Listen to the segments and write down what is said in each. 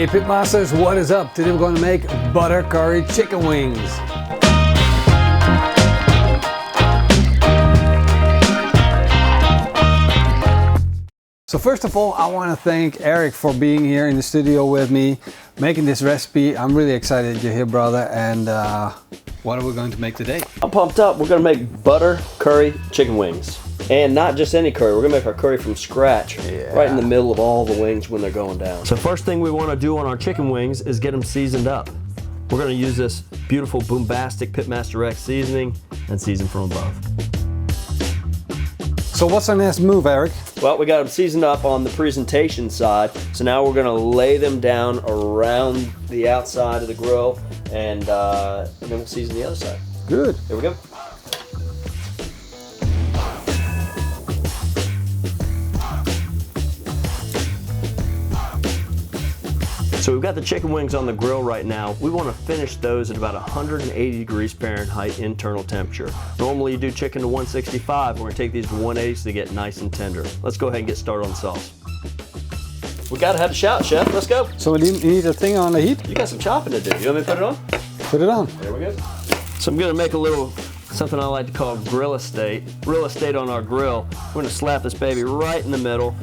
Hey Pitmasters, what is up? Today we're going to make butter curry chicken wings. So first of all, I want to thank Eric for being here in the studio with me, making this recipe. I'm really excited you're here, brother. And what are we going to make today? I'm pumped up. We're going to make butter curry chicken wings. And not just any curry, we're gonna make our curry from scratch, right in the middle of all the wings when they're going down. So first thing we wanna do on our chicken wings is get them seasoned up. We're gonna use this beautiful bombastic Pitmaster Acces seasoning and season from above. So what's our next move, Eric? Well, we got them seasoned up on the presentation side, so now we're gonna lay them down around the outside of the grill and then we'll season the other side. Good. Here we go. So we've got the chicken wings on the grill right now. We want to finish those at about 180 degrees Fahrenheit internal temperature. Normally you do chicken to 165. We're going to take these to 180 so they get nice and tender. Let's go ahead and get started on the sauce. We got to have a shout, Chef. Let's go. So you need a thing on the heat? You got some chopping to do. You want me to put it on? Put it on. There we go. So I'm going to make a little, something I like to call grill estate. Real estate on our grill. We're going to slap this baby right in the middle.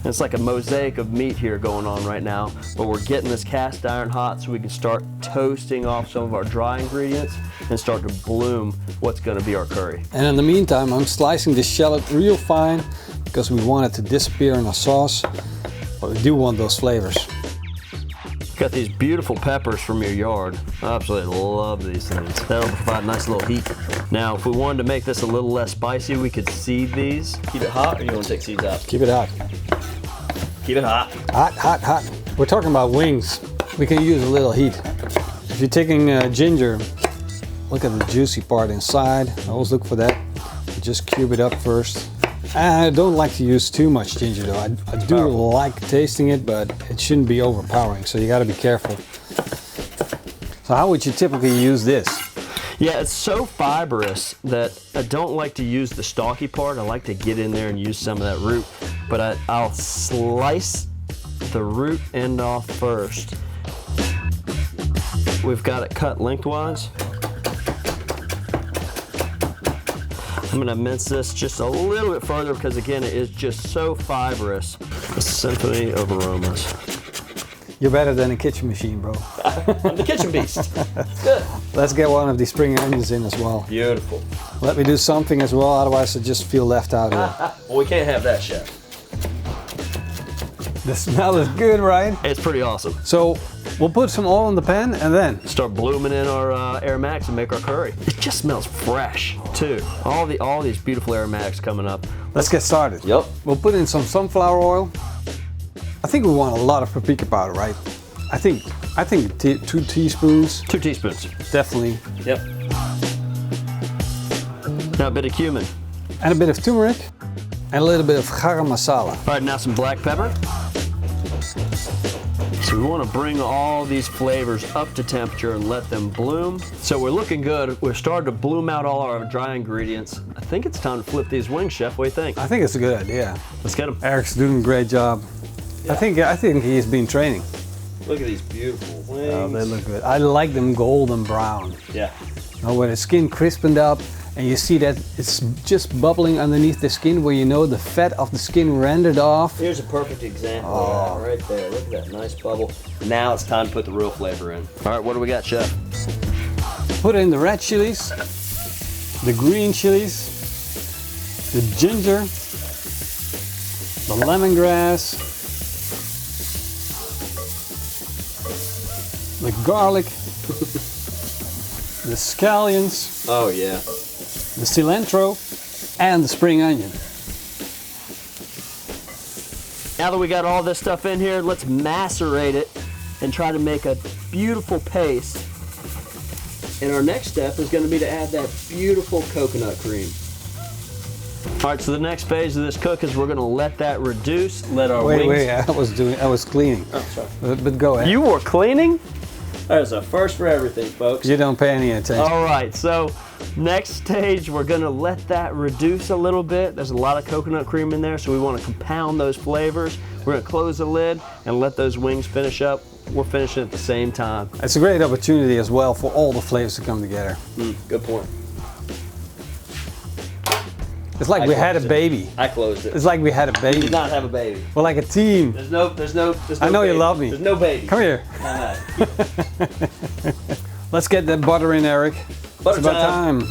And it's like a mosaic of meat here going on right now, but we're getting this cast iron hot so we can start toasting off some of our dry ingredients and start to bloom what's going to be our curry. And in the meantime, I'm slicing the shallot real fine because we want it to disappear in our sauce, but we do want those flavors. Got these beautiful peppers from your yard. I absolutely love these things. That'll provide a nice little heat. Now, if we wanted to make this a little less spicy, we could seed these. Keep it hot, or you want to take seeds out? Keep it hot. Keep it hot. Hot, hot, hot. We're talking about wings. We can use a little heat. If you're taking ginger, look at the juicy part inside. I always look for that. Just cube it up first. I don't like to use too much ginger though. I do like tasting it, but it shouldn't be overpowering, so you got to be careful. So how would you typically use this? Yeah, it's so fibrous that I don't like to use the stalky part. I like to get in there and use some of that root, but I'll slice the root end off first. We've got it cut lengthwise. I'm gonna mince this just a little bit further because again, it is just so fibrous. A symphony of aromas. You're better than a kitchen machine, bro. I'm the kitchen beast. Good. Let's get one of these spring onions in as well. Beautiful. Let me do something as well, otherwise I just feel left out here. Well, we can't have that, Chef. The smell is good, right? It's pretty awesome. So we'll put some oil in the pan and then start blooming in our aromatics and make our curry. It just smells fresh too. All these beautiful aromatics coming up. Let's get started. Yep. We'll put in some sunflower oil. I think we want a lot of paprika powder, right? I think 2 teaspoons. 2 teaspoons. Definitely. Yep. Now a bit of cumin. And a bit of turmeric. And a little bit of garam masala. All right, now some black pepper. So we want to bring all these flavors up to temperature and let them bloom. So we're looking good. We're starting to bloom out all our dry ingredients. I think it's time to flip these wings, Chef. What do you think? I think it's a good idea. Let's get them. Eric's doing a great job. Yeah. I think he's been training. Look at these beautiful wings. Oh, they look good. I like them golden brown. Yeah. Now, when the skin crispened up, and you see that it's just bubbling underneath the skin where you know the fat of the skin rendered off. Here's a perfect example of that right there. Look at that nice bubble. Now it's time to put the real flavor in. All right, what do we got, Chef? Put in the red chilies, the green chilies, the ginger, the lemongrass, the garlic, the scallions. Oh yeah. The cilantro, and the spring onion. Now that we got all this stuff in here, let's macerate it and try to make a beautiful paste. And our next step is going to be to add that beautiful coconut cream. All right, so the next phase of this cook is we're going to let that reduce, let our wings... Wait, I was cleaning. Oh, sorry. But go ahead. You were cleaning? There's a first for everything, folks. You don't pay any attention. All right, so next stage, we're gonna let that reduce a little bit. There's a lot of coconut cream in there, so we wanna compound those flavors. We're We're gonna close the lid and let those wings finish up. We're finishing at the same time. It's a great opportunity as well for all the flavors to come together. Good point. It's like we had a baby. I closed it. It's like we had a baby. We did not have a baby. We're like a team. There's no I know baby. you love me. There's no baby. Come here. No. Let's get that butter in, Eric. Butter it's about time.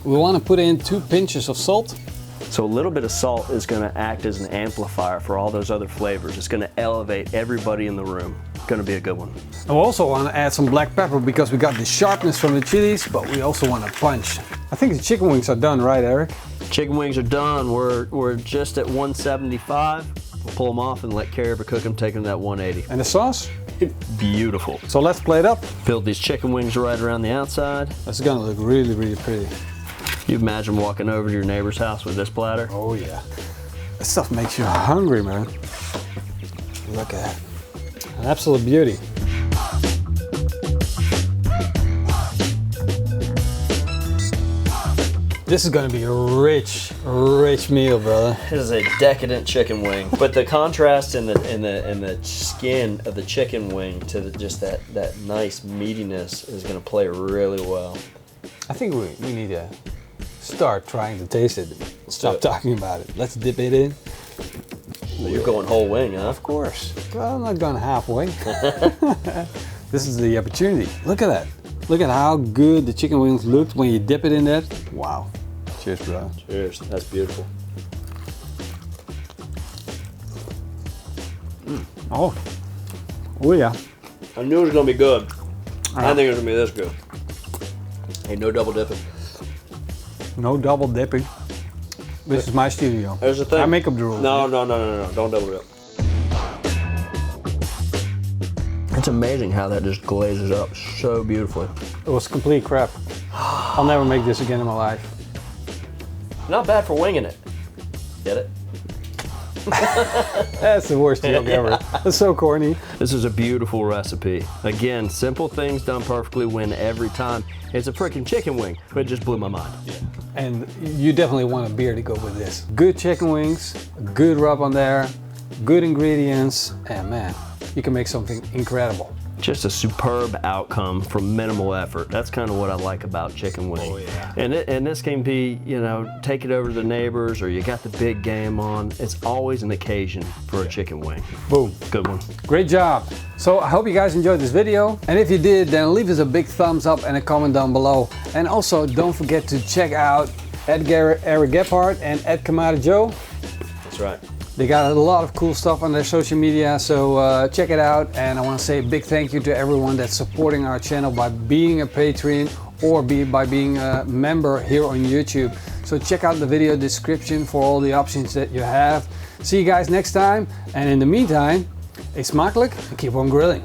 We want to put in 2 pinches of salt. So a little bit of salt is going to act as an amplifier for all those other flavors. It's going to elevate everybody in the room. Going to be a good one. I also want to add some black pepper because we got the sharpness from the chilies, but we also want a punch. I think the chicken wings are done, right, Eric? Chicken wings are done. We're just at 175. We'll pull them off and let Carrie cook them, take them to that 180. And the sauce? Beautiful. So let's plate up. Build these chicken wings right around the outside. That's gonna look really, really pretty. You imagine walking over to your neighbor's house with this platter? Oh yeah. This stuff makes you hungry, man. Look at that. An absolute beauty. This is gonna be a rich, rich meal, brother. This is a decadent chicken wing, but the contrast in the skin of the chicken wing to just that nice meatiness is gonna play really well. I think we need to start trying to taste it. Stop talking about it. Let's dip it in. Well, you're going whole wing, huh? Of course. Well, I'm not going halfway. This is the opportunity. Look at that. Look at how good the chicken wings looked when you dip it in that. Wow. Cheers, bro. Cheers. That's beautiful. Oh. Oh, yeah. I knew it was going to be good. I think it was going to be this good. Hey, no double dipping. No double dipping. This is my studio. There's the thing. I make up the rules. No. Don't double dip. It's amazing how that just glazes up so beautifully. It was complete crap. I'll never make this again in my life. Not bad for winging it. Get it? That's the worst joke ever. That's so corny. This is a beautiful recipe. Again, simple things done perfectly win every time. It's a freaking chicken wing, but it just blew my mind. Yeah. And you definitely want a beer to go with this. Good chicken wings, a good rub on there, good ingredients, and man, you can make something incredible. Just a superb outcome from minimal effort. That's kind of what I like about chicken wing. Oh, yeah. And this can be, you know, take it over to the neighbors or you got the big game on. It's always an occasion for a chicken wing. Boom. Good one. Great job. So I hope you guys enjoyed this video. And if you did, then leave us a big thumbs up and a comment down below. And also don't forget to check out Eric Gephardt and Kamada Joe. That's right. They got a lot of cool stuff on their social media, so check it out. And I want to say a big thank you to everyone that's supporting our channel by being a patron or by being a member here on YouTube. So check out the video description for all the options that you have. See you guys next time, and in the meantime, eet smakelijk and keep on grilling.